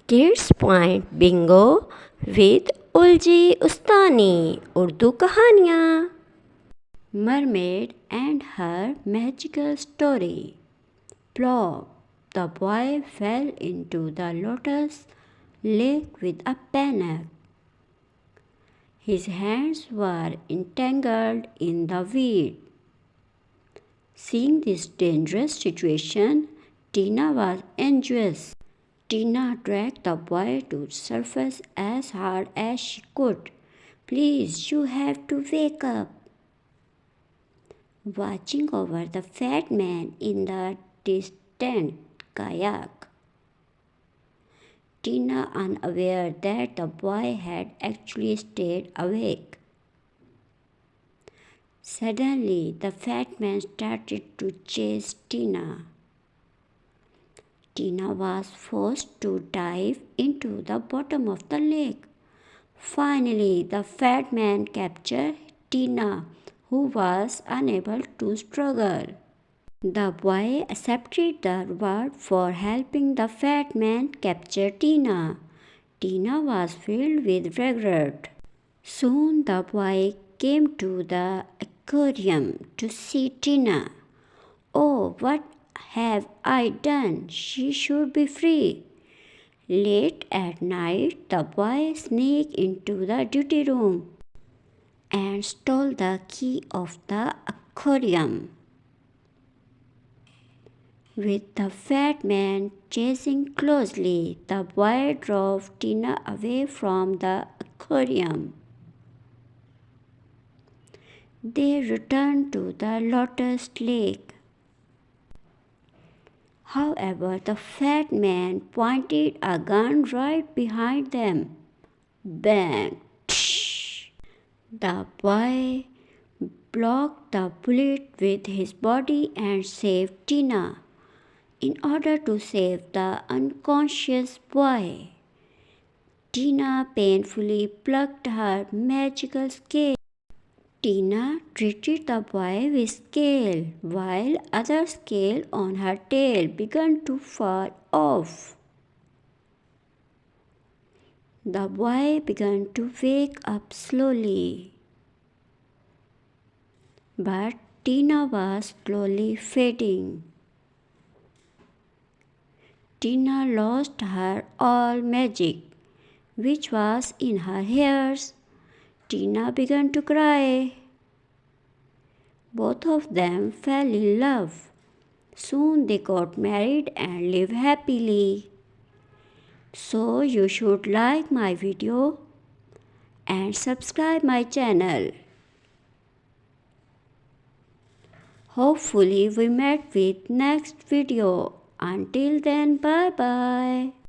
Kids point bingo with उलजी उस्तानी उर्दू कहानियाँ। Mermaid and her magical story. Plop. The boy fell into the lotus lake with a panic. His hands were entangled in the weed. Seeing this dangerous situation, Tina was anxious. Tina dragged the boy to the surface as hard as she could. Please, you have to wake up. Watching over the fat man in the distant kayak, Tina, unaware that the boy had actually stayed awake. Suddenly, the fat man started to chase Tina. Tina was forced to dive into the bottom of the lake. Finally, the fat man captured Tina, who was unable to struggle. The boy accepted the reward for helping the fat man capture Tina. Tina was filled with regret. Soon the boy came to the aquarium to see Tina. Oh, what have I done? She should be free. Late at night, the boy sneaked into the duty room and stole the key of the aquarium. With the fat man chasing closely, the boy drove Tina away from the aquarium. They returned to the lotus lake. However, the fat man pointed a gun right behind them. Bang! Tsh! The boy blocked the bullet with his body and saved Tina. In order to save the unconscious boy, Tina painfully plucked her magical scale. Tina treated the boy with scale, while other scale on her tail began to fall off. The boy began to wake up slowly, but Tina was slowly fading. Tina lost her all magic, which was in her hairs. Tina began to cry. Both of them fell in love. Soon they got married and lived happily. So you should like my video and subscribe my channel. Hopefully we met with next video. Until then, bye bye.